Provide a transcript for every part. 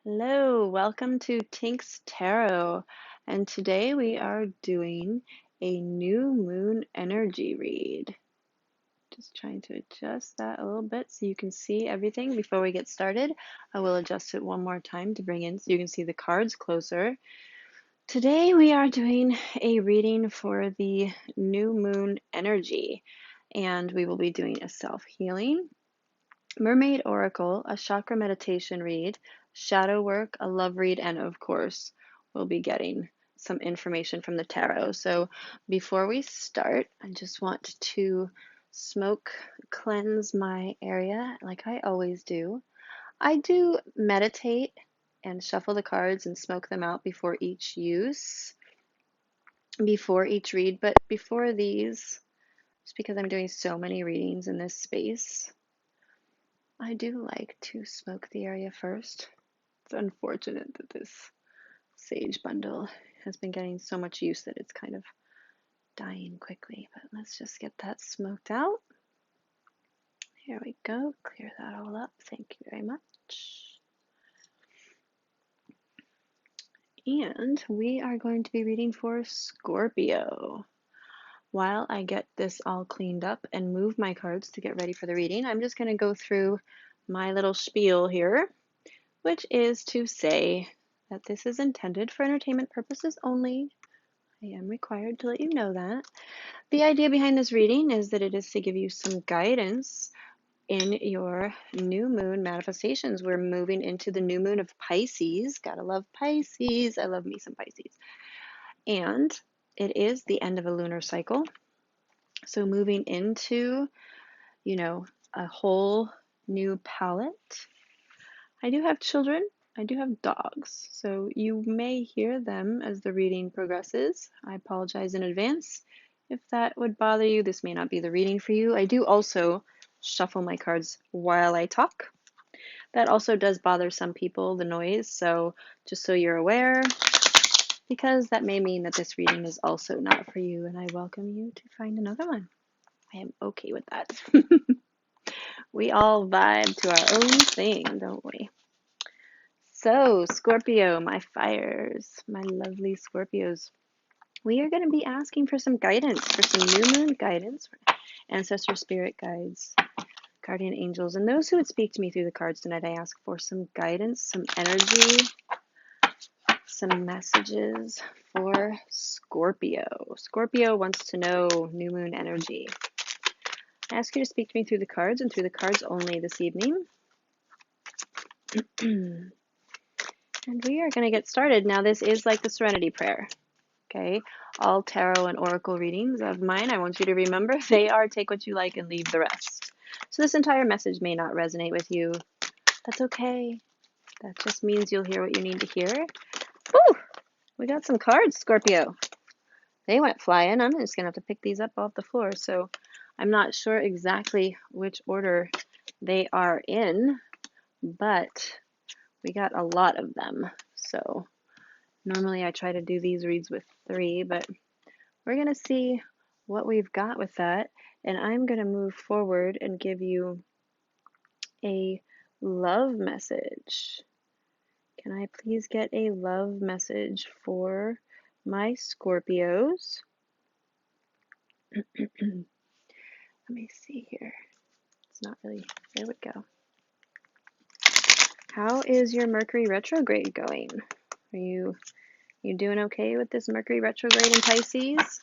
Hello, welcome to Tink's Tarot, and today we are doing a new moon energy read. Just trying to adjust that a little bit so you can see everything before we get started. I will adjust it one more time to bring in so you can see the cards closer. Today we are doing a reading for the new moon energy, and we will be doing a self-healing, Mermaid Oracle, a chakra meditation read, shadow work, a love read, and of course, we'll be getting some information from the tarot. So before we start, I just want to smoke cleanse my area like I always do. I do meditate and shuffle the cards and smoke them out before each use, before each read, but before these, just because I'm doing so many readings in this space, I do like to smoke the area first. It's unfortunate that this sage bundle has been getting so much use that it's kind of dying quickly, but let's just get that smoked out. Here we go. Clear that all up. Thank you very much. And we are going to be reading for Scorpio. While I get this all cleaned up and move my cards to get ready for the reading, I'm just going to go through my little spiel here, which is to say that this is intended for entertainment purposes only. I am required to let you know that. The idea behind this reading is that it is to give you some guidance in your new moon manifestations. We're moving into the new moon of Pisces. Gotta love Pisces. I love me some Pisces. And it is the end of a lunar cycle. So moving into, a whole new palette. I do have children. I do have dogs, so you may hear them as the reading progresses. I apologize in advance. If that would bother you, this may not be the reading for you. I do also shuffle my cards while I talk. That also does bother some people, the noise, so just so you're aware, because that may mean that this reading is also not for you, and I welcome you to find another one. I am okay with that. We all vibe to our own thing, don't we? So, Scorpio, my fires, my lovely Scorpios, we are going to be asking for some guidance, for some new moon guidance, for ancestor spirit guides, guardian angels, and those who would speak to me through the cards tonight. I ask for some guidance, some energy, some messages for Scorpio. Scorpio wants to know new moon energy. I ask you to speak to me through the cards and through the cards only this evening. And we are going to get started. Now, this is like the Serenity Prayer. Okay, all tarot and oracle readings of mine, I want you to remember, they are take what you like and leave the rest. So this entire message may not resonate with you. That's okay. That just means you'll hear what you need to hear. Woo! We got some cards, Scorpio. They went flying. I'm just going to have to pick these up off the floor. So I'm not sure exactly which order they are in, but we got a lot of them. So normally I try to do these reads with 3, but we're going to see what we've got with that. And I'm going to move forward and give you a love message. Can I please get a love message for my Scorpios? Let me see here. It's not really, there we go. How is your Mercury retrograde going? Are you doing okay with this Mercury retrograde in Pisces?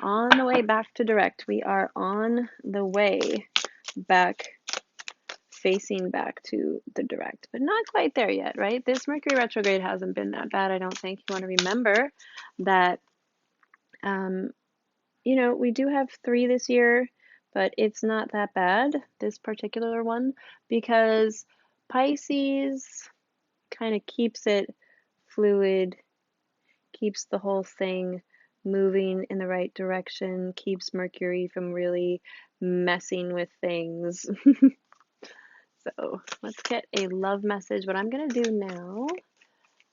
On the way back to direct. We are on the way back, facing back to the direct, but not quite there yet, right? This Mercury retrograde hasn't been that bad, I don't think. You want to remember that, we do have 3 this year, but it's not that bad, this particular one, because Pisces kind of keeps it fluid, keeps the whole thing moving in the right direction, keeps Mercury from really messing with things. So let's get a love message. What I'm going to do now,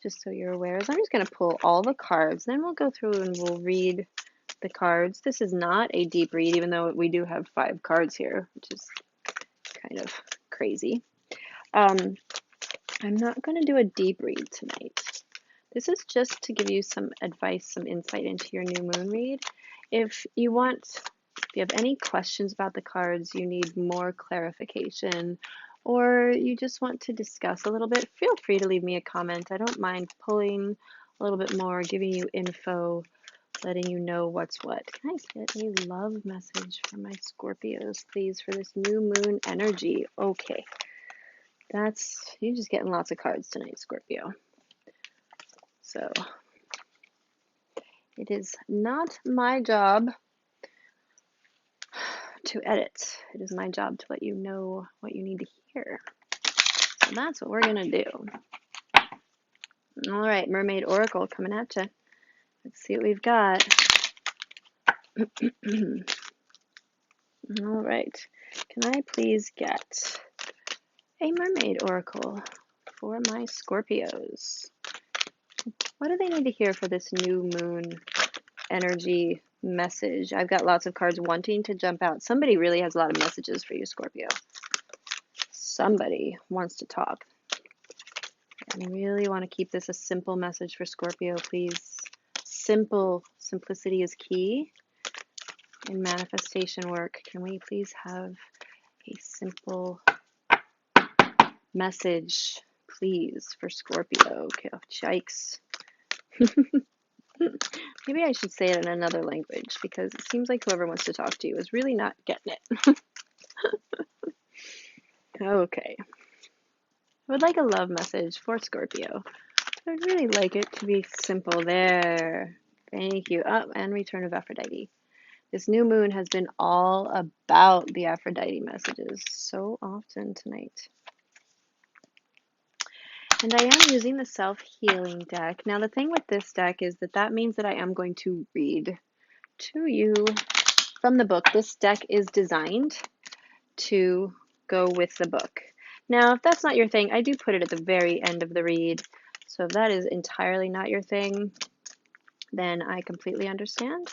just so you're aware, is I'm just going to pull all the cards. Then we'll go through and we'll read the cards. This is not a deep read, even though we do have 5 cards here, which is kind of crazy. I'm not going to do a deep read tonight. This is just to give you some advice, some insight into your new moon read. If you have any questions about the cards, you need more clarification, or you just want to discuss a little bit, feel free to leave me a comment. I don't mind pulling a little bit more, giving you info, letting you know what's what. Can I get a love message for my Scorpios, please, for this new moon energy? Okay. You're just getting lots of cards tonight, Scorpio. So, it is not my job to edit. It is my job to let you know what you need to hear. So that's what we're going to do. All right, Mermaid Oracle coming at you. Let's see what we've got. All right. Can I please get a Mermaid Oracle for my Scorpios? What do they need to hear for this new moon energy message? I've got lots of cards wanting to jump out. Somebody really has a lot of messages for you, Scorpio. Somebody wants to talk. I really want to keep this a simple message for Scorpio, please. Simplicity is key in manifestation work. Can we please have a simple message, please, for Scorpio? Okay, oh, yikes. Maybe I should say it in another language, because it seems like whoever wants to talk to you is really not getting it. Okay. I would like a love message for Scorpio. I'd really like it to be simple. There. Thank you. Oh, and return of Aphrodite. This new moon has been all about the Aphrodite messages so often tonight. And I am using the self-healing deck. Now, the thing with this deck is that means that I am going to read to you from the book. This deck is designed to go with the book. Now, if that's not your thing, I do put it at the very end of the read. So if that is entirely not your thing, then I completely understand.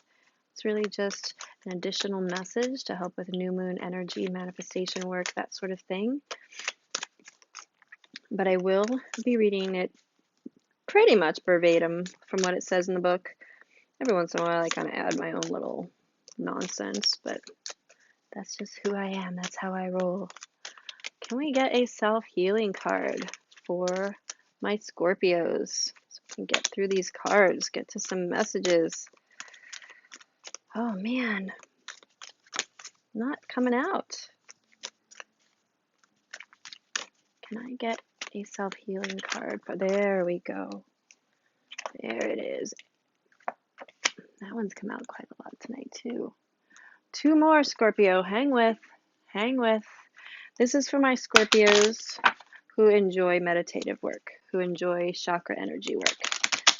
It's really just an additional message to help with new moon energy, manifestation work, that sort of thing. But I will be reading it pretty much verbatim from what it says in the book. Every once in a while I kind of add my own little nonsense, but that's just who I am. That's how I roll. Can we get a self-healing card for my Scorpios so we can get through these cards, get to some messages? Oh man, not coming out. Can I get a self-healing card for, there we go. There it is. That one's come out quite a lot tonight too. Two more, Scorpio. Hang with. Hang with. This is for my Scorpios who enjoy meditative work, who enjoy chakra energy work.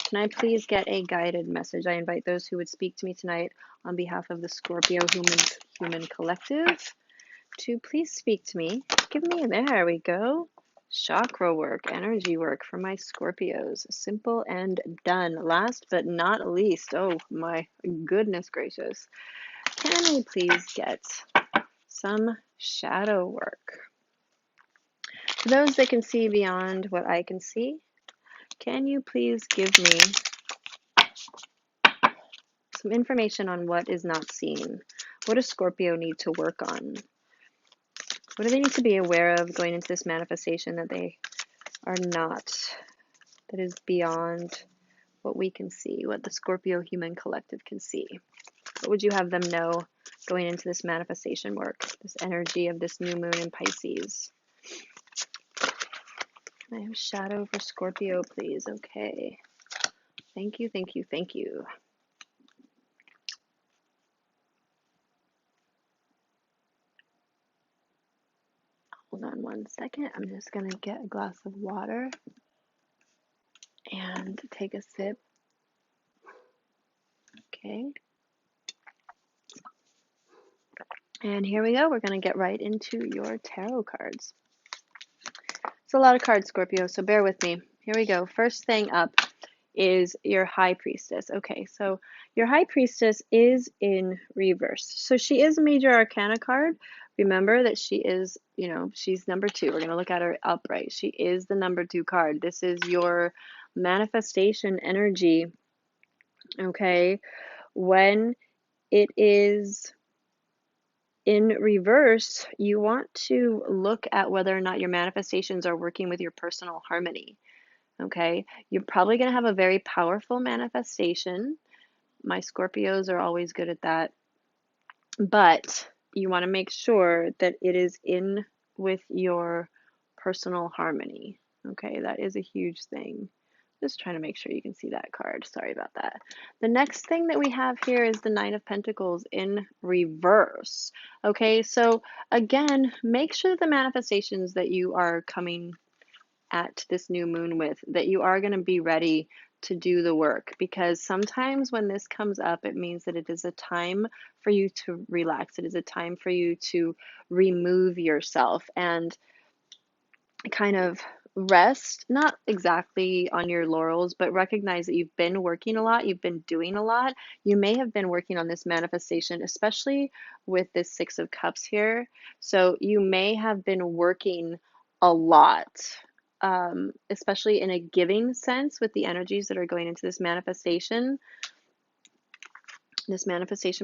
Can I please get a guided message? I invite those who would speak to me tonight on behalf of the Scorpio Human Collective to please speak to me. Give me, there we go. Chakra work, energy work for my Scorpios. Simple and done. Last but not least, oh my goodness gracious. Can we please get some shadow work? For those that can see beyond what I can see, can you please give me some information on what is not seen? What does Scorpio need to work on? What do they need to be aware of going into this manifestation that they are not, that is beyond what we can see, what the Scorpio Human Collective can see? What would you have them know going into this manifestation work, this energy of this new moon in Pisces? Can I have shadow for Scorpio, please? Okay. Thank you, thank you, thank you. Hold on one second. I'm just going to get a glass of water and take a sip. Okay. And here we go. We're going to get right into your tarot cards. It's a lot of cards, Scorpio, so bear with me. Here we go. First thing up is your High Priestess. Okay, so your High Priestess is in reverse. So she is a Major Arcana card, Remember that she is, she's number 2. We're going to look at her upright. She is the number 2 card. This is your manifestation energy, okay? When it is in reverse, you want to look at whether or not your manifestations are working with your personal harmony, okay? You're probably going to have a very powerful manifestation. My Scorpios are always good at that. But you want to make sure that it is in with your personal harmony. Okay, that is a huge thing. Just trying to make sure you can see that card. Sorry about that. The next thing that we have here is the Nine of Pentacles in reverse. Okay, so again, make sure the manifestations that you are coming at this new moon with, that you are going to be ready to do the work, because sometimes when this comes up, it means that it is a time for you to relax. It is a time for you to remove yourself and kind of rest, not exactly on your laurels, but recognize that you've been working a lot, you've been doing a lot. You may have been working on this manifestation, especially with this Six of Cups here. So you may have been working a lot, especially in a giving sense with the energies that are going into this manifestation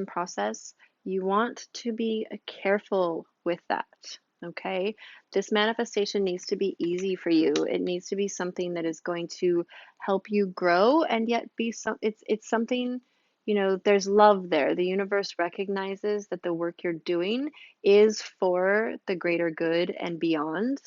process. You want to be careful with that, okay? This manifestation needs to be easy for you. It needs to be something that is going to help you grow, and yet be it's something, there's love there. The universe recognizes that the work you're doing is for the greater good and beyond.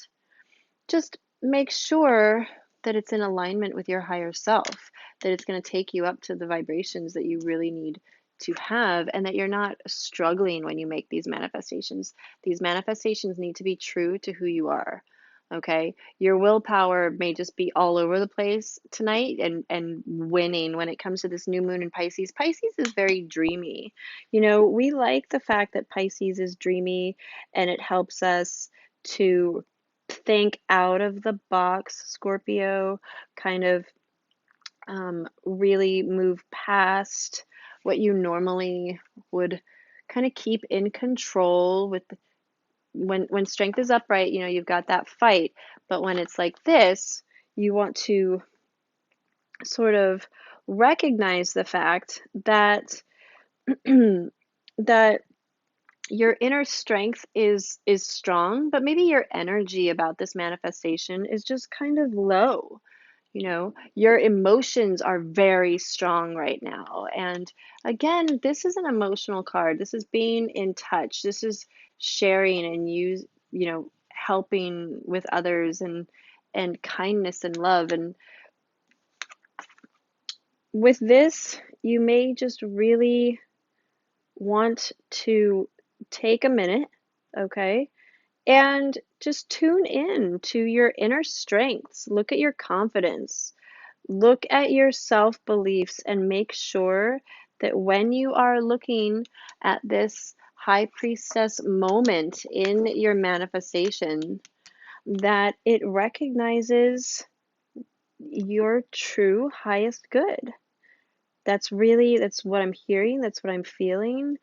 Just make sure that it's in alignment with your higher self, that it's going to take you up to the vibrations that you really need to have, and that you're not struggling when you make these manifestations. These manifestations need to be true to who you are. Okay, your willpower may just be all over the place tonight and winning when it comes to this new moon in Pisces. Pisces is very dreamy. We like the fact that Pisces is dreamy, and it helps us to think out of the box, Scorpio, kind of really move past what you normally would kind of keep in control with. When strength is upright, you've got that fight, but when it's like this, you want to sort of recognize the fact that that your inner strength is strong, but maybe your energy about this manifestation is just kind of low. Your emotions are very strong right now. And again, this is an emotional card. This is being in touch. This is sharing and helping with others, and kindness and love. And with this, you may just really want to take a minute, okay? And just tune in to your inner strengths. Look at your confidence. Look at your self-beliefs, and make sure that when you are looking at this High Priestess moment in your manifestation, that it recognizes your true highest good. That's what I'm hearing. That's what I'm feeling.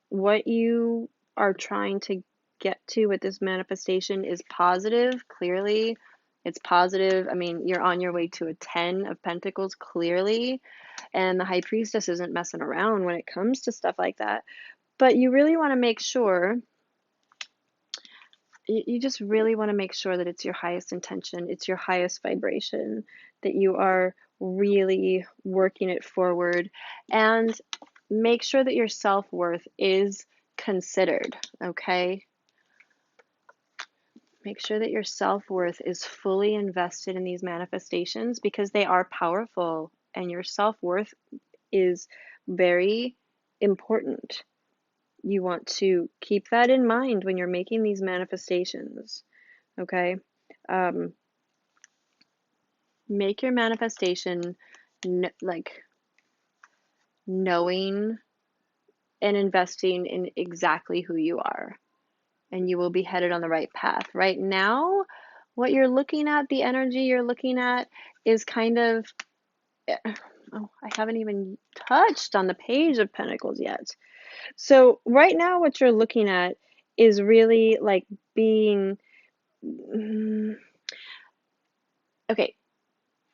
What you are trying to get to with this manifestation is positive. Clearly, it's positive. I mean, you're on your way to a 10 of Pentacles, clearly. And the High Priestess isn't messing around when it comes to stuff like that. But you really want to make sure, you just really want to make sure that it's your highest intention, it's your highest vibration, that you are really working it forward, and make sure that your self-worth is considered, okay? Make sure that your self-worth is fully invested in these manifestations, because they are powerful, and your self-worth is very important. You want to keep that in mind when you're making these manifestations, okay? Make your manifestation knowing and investing in exactly who you are, and you will be headed on the right path. Right now, what you're looking at, the energy you're looking at, is kind of, I haven't even touched on the Page of Pentacles yet. So right now what you're looking at is really like being mm, okay,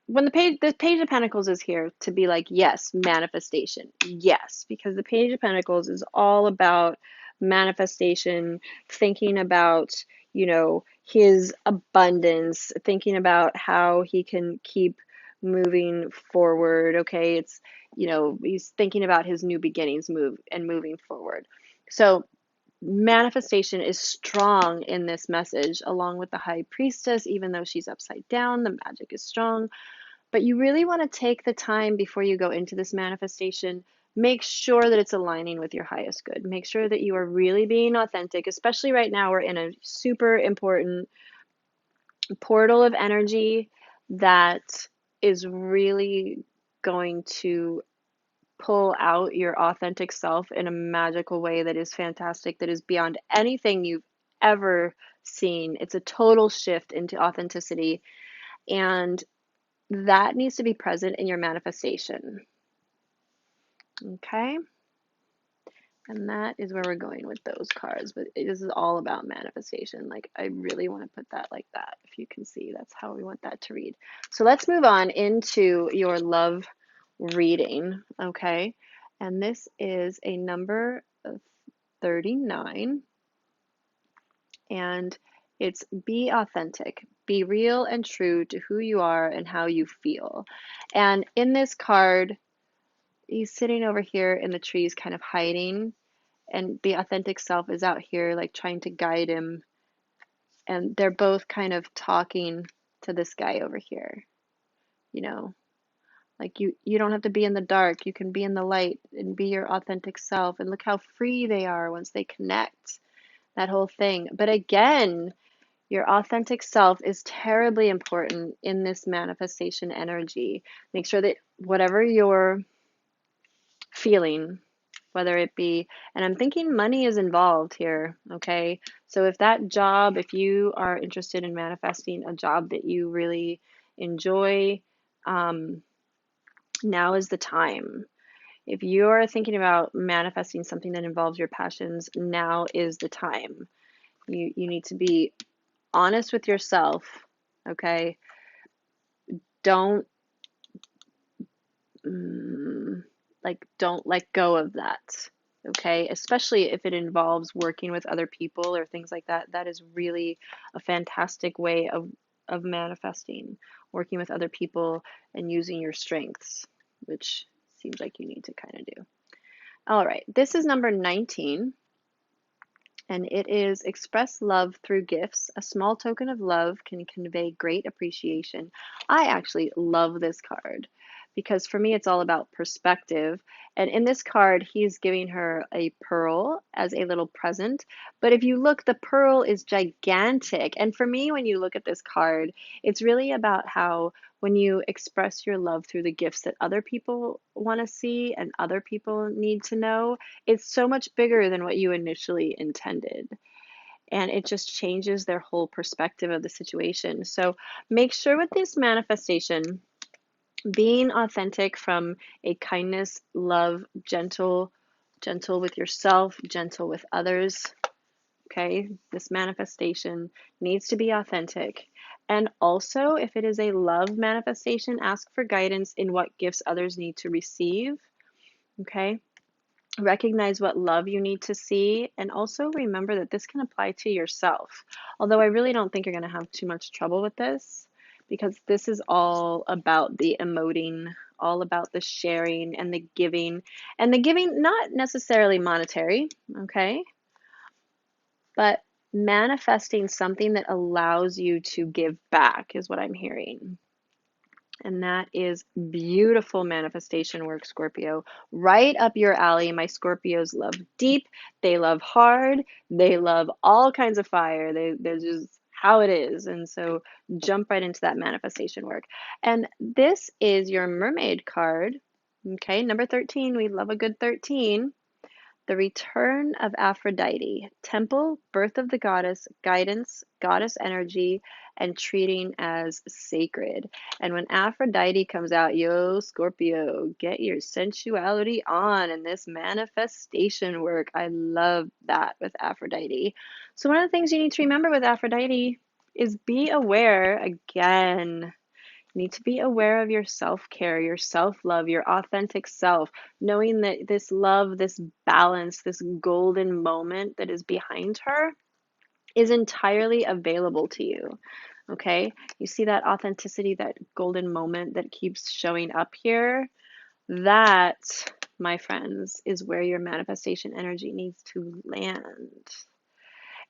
when the page of pentacles is here to be like, yes, manifestation, yes, because the page of pentacles is all about manifestation, thinking about, his abundance, thinking about how he can keep moving forward. Okay, it's, he's thinking about his new beginnings, moving forward. So manifestation is strong in this message, along with the high priestess. Even though she's upside down, the magic is strong. But you really want to take the time before you go into this manifestation. Make sure that it's aligning with your highest good. Make sure that you are really being authentic, especially right now. We're in a super important portal of energy that is really going to pull out your authentic self in a magical way that is fantastic, that is beyond anything you've ever seen. It's a total shift into authenticity. And that needs to be present in your manifestation. Okay? And that is where we're going with those cards. But this is all about manifestation. Like, I really want to put that like that. If you can see, that's how we want that to read. So let's move on into your love reading. Okay? And this is a number of 39. And it's be authentic, be real and true to who you are and how you feel. And in this card, he's sitting over here in the trees, kind of hiding, and the authentic self is out here, like trying to guide him. And they're both kind of talking to this guy over here, you know, like you don't have to be in the dark, you can be in the light and be your authentic self. And look how free they are once they connect, that whole thing. But again, your authentic self is terribly important in this manifestation energy. Make sure that whatever you're feeling, whether it be, and I'm thinking money is involved here, okay? So if that job, if you are interested in manifesting a job that you really enjoy, now is the time. If you're thinking about manifesting something that involves your passions, now is the time. You need to be honest with yourself, okay? Don't don't let go of that, okay? Especially if it involves working with other people or things like that. That is really a fantastic way of manifesting, working with other people and using your strengths, which seems like you need to kind of do. All right, this is number 19. And it is express love through gifts. A small token of love can convey great appreciation. I actually love this card because for me it's all about perspective. And in this card, he's giving her a pearl as a little present. But if you look, the pearl is gigantic. And for me, when you look at this card, it's really about how when you express your love through the gifts that other people want to see and other people need to know, it's so much bigger than what you initially intended. And it just changes their whole perspective of the situation. So make sure with this manifestation, being authentic from a kindness, love, gentle with yourself, gentle with others. Okay, this manifestation needs to be authentic. And also, if it is a love manifestation, ask for guidance in what gifts others need to receive. Okay, recognize what love you need to see, and also remember that this can apply to yourself. Although I really don't think you're going to have too much trouble with this, because this is all about the emoting, all about the sharing and the giving, not necessarily monetary, okay, but manifesting something that allows you to give back is what I'm hearing. And that is beautiful manifestation work, Scorpio. Right up your alley. My Scorpios love deep. They love hard. They love all kinds of fire. They're just how it is. And so jump right into that manifestation work. And this is your mermaid card. Okay, number 13. We love a good 13. The return of Aphrodite, temple, birth of the goddess, guidance, goddess energy, and treating as sacred. And when Aphrodite comes out, yo, Scorpio, get your sensuality on in this manifestation work. I love that with Aphrodite. So, one of the things you need to remember with Aphrodite is be aware again. You need to be aware of your self-care, your self-love, your authentic self, knowing that this love, this balance, this golden moment that is behind her is entirely available to you. Okay? You see that authenticity, that golden moment that keeps showing up here? That, my friends, is where your manifestation energy needs to land.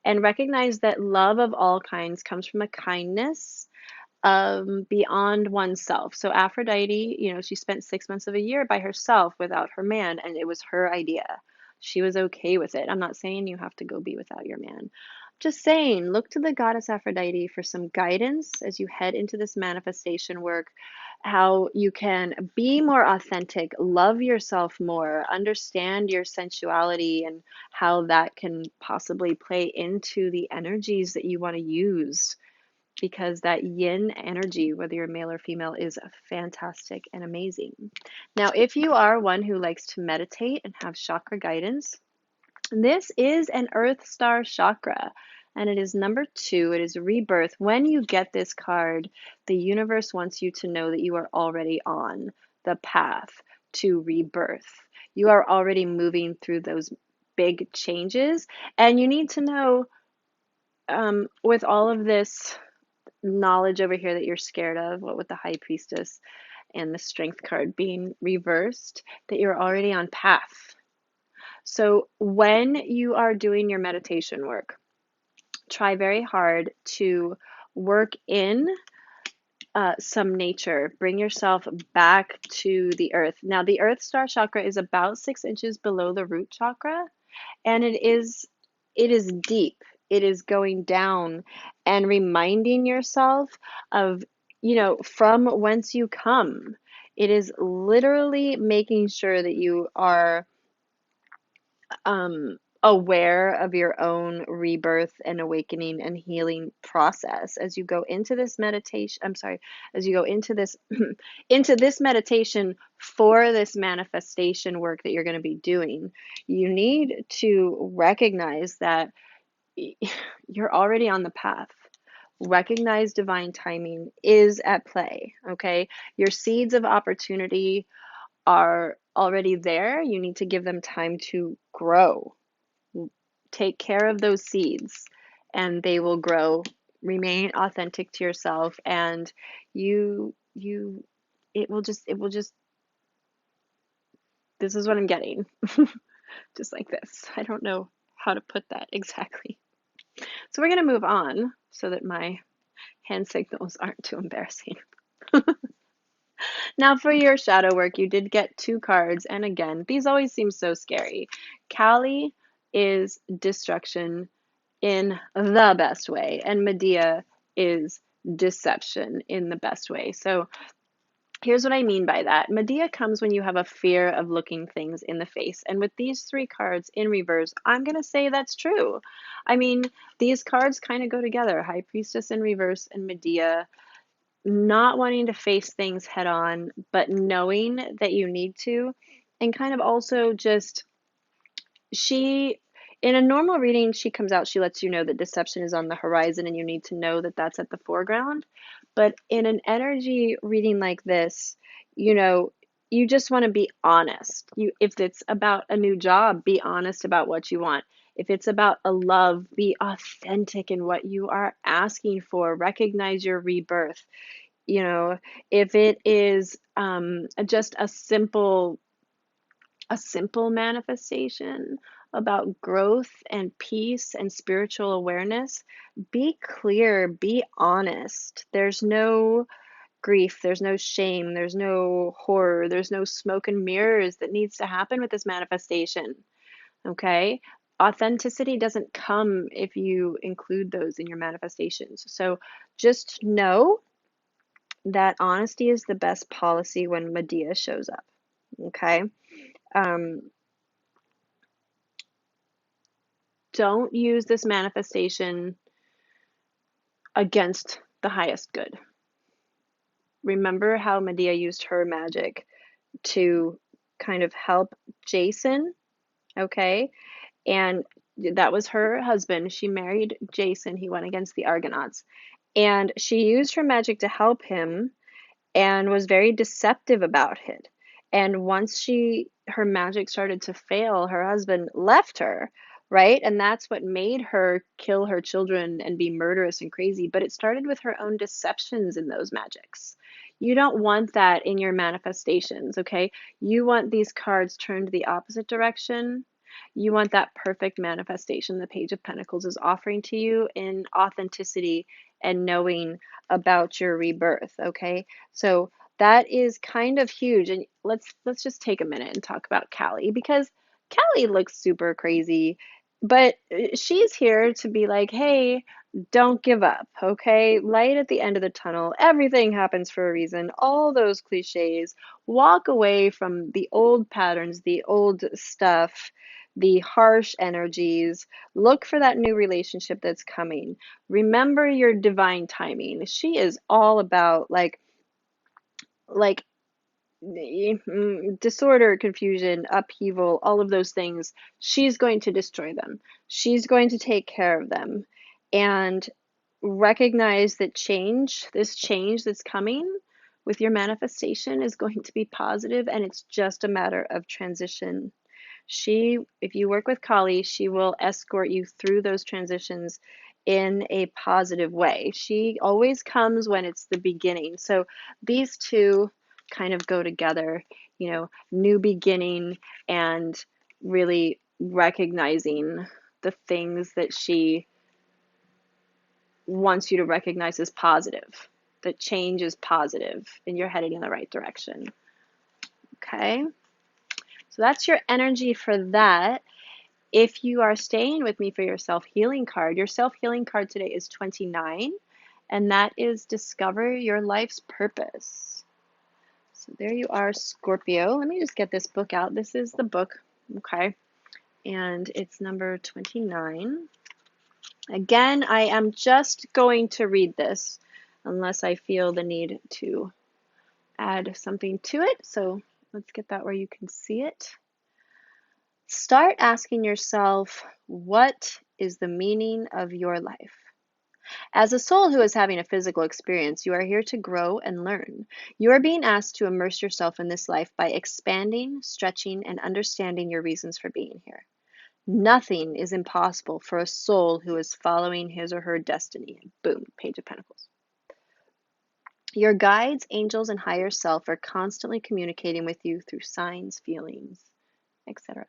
And recognize that love of all kinds comes from a kindness beyond oneself. So Aphrodite, she spent 6 months of a year by herself without her man, and it was her idea. She was okay with it. I'm not saying you have to go be without your man. Just saying, look to the goddess Aphrodite for some guidance as you head into this manifestation work, how you can be more authentic, love yourself more, understand your sensuality, and how that can possibly play into the energies that you want to use, because that yin energy, whether you're male or female, is fantastic and amazing. Now, if you are one who likes to meditate and have chakra guidance, this is an Earth Star chakra, and it is number 2. It is rebirth. When you get this card, the universe wants you to know that you are already on the path to rebirth. You are already moving through those big changes, and you need to know, with all of this knowledge over here that you're scared of, what with the High Priestess and the Strength card being reversed, that you're already on path. So when you are doing your meditation work, try very hard to work in some nature. Bring yourself back to the earth. Now, the Earth Star chakra is about 6 inches below the root chakra, and it is deep. It is going down and reminding yourself of, from whence you come. It is literally making sure that you are aware of your own rebirth and awakening and healing process as you go into this meditation. I'm sorry, as you go into this into this meditation for this manifestation work that you're going to be doing. You need to recognize that you're already on the path. Recognize divine timing is at play, okay? Your seeds of opportunity are already there. You need to give them time to grow. Take care of those seeds and they will grow. Remain authentic to yourself, and it will just this is what I'm getting. Just like this. I don't know how to put that exactly. So we're going to move on so that my hand signals aren't too embarrassing. Now for your shadow work, you did get 2 cards, and again, these always seem so scary. Kali is destruction in the best way, and Medea is deception in the best way. So here's what I mean by that. Medea comes when you have a fear of looking things in the face. And with these 3 cards in reverse, I'm going to say that's true. I mean, these cards kind of go together. High Priestess in reverse and Medea, not wanting to face things head on, but knowing that you need to. And kind of also just, in a normal reading, she comes out, she lets you know that deception is on the horizon and you need to know that that's at the foreground. But in an energy reading like this, you just want to be honest. If it's about a new job, be honest about what you want. If it's about a love, be authentic in what you are asking for. Recognize your rebirth. If it is just a simple manifestation about growth and peace and spiritual awareness, be clear, be honest. There's no grief, there's no shame, there's no horror, there's no smoke and mirrors that needs to happen with this manifestation. Okay? Authenticity doesn't come if you include those in your manifestations. So just know that honesty is the best policy when Medea shows up. Okay? Um, don't use this manifestation against the highest good. Remember how Medea used her magic to kind of help Jason, okay? And that was her husband. She married Jason. He went against the Argonauts. And she used her magic to help him and was very deceptive about it. And once her magic started to fail, her husband left her, right? And that's what made her kill her children and be murderous and crazy. But it started with her own deceptions in those magics. You don't want that in your manifestations, okay? You want these cards turned the opposite direction. You want that perfect manifestation the Page of Pentacles is offering to you in authenticity and knowing about your rebirth, okay? So that is kind of huge. And let's just take a minute and talk about Callie, because Callie looks super crazy, but she's here to be like, hey, don't give up, okay? Light at the end of the tunnel. Everything happens for a reason. All those cliches. Walk away from the old patterns, the old stuff, the harsh energies. Look for that new relationship that's coming. Remember your divine timing. She is all about like disorder, confusion, upheaval, all of those things. She's going to destroy them. She's going to take care of them. And recognize that this change that's coming with your manifestation is going to be positive, and it's just a matter of transition. If you work with Kali, she will escort you through those transitions in a positive way. She always comes when it's the beginning. So these two kind of go together, new beginning and really recognizing the things that she wants you to recognize as positive, that change is positive and you're heading in the right direction. Okay? So that's your energy for that. If you are staying with me for your self-healing card, your self-healing card today is 29, and that is discover your life's purpose. So there you are, Scorpio. Let me just get this book out. This is the book, okay? And it's number 29. Again, I am just going to read this unless I feel the need to add something to it. So let's get that where you can see it. Start asking yourself, what is the meaning of your life? As a soul who is having a physical experience, you are here to grow and learn. You are being asked to immerse yourself in this life by expanding, stretching, and understanding your reasons for being here. Nothing is impossible for a soul who is following his or her destiny. Boom, Page of Pentacles. Your guides, angels, and higher self are constantly communicating with you through signs, feelings, etc.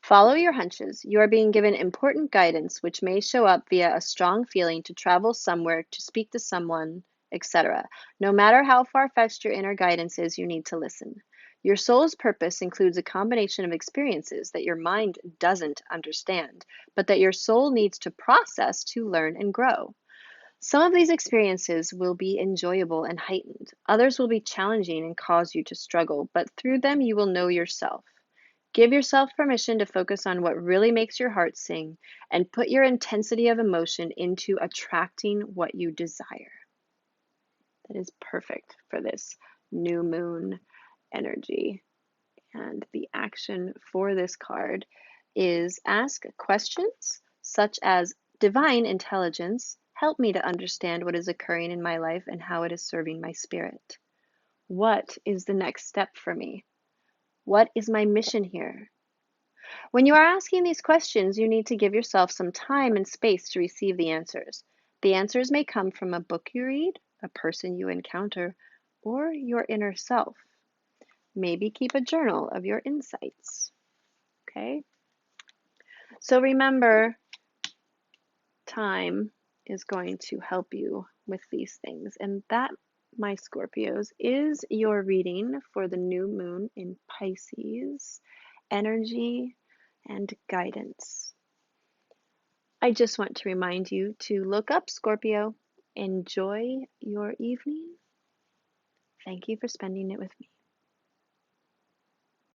Follow your hunches. You are being given important guidance, which may show up via a strong feeling to travel somewhere, to speak to someone, etc. No matter how far-fetched your inner guidance is, you need to listen. Your soul's purpose includes a combination of experiences that your mind doesn't understand, but that your soul needs to process to learn and grow. Some of these experiences will be enjoyable and heightened. Others will be challenging and cause you to struggle, but through them you will know yourself. Give yourself permission to focus on what really makes your heart sing and put your intensity of emotion into attracting what you desire. That is perfect for this new moon energy. And the action for this card is ask questions such as, Divine Intelligence, help me to understand what is occurring in my life and how it is serving my spirit. What is the next step for me? What is my mission here? When you are asking these questions, you need to give yourself some time and space to receive the answers. The answers may come from a book you read, a person you encounter, or your inner self. Maybe keep a journal of your insights. Okay? So remember, time is going to help you with these things. And that, my Scorpios, is your reading for the new moon in Pisces, energy and guidance. I just want to remind you to look up Scorpio. Enjoy your evening. Thank you for spending it with me.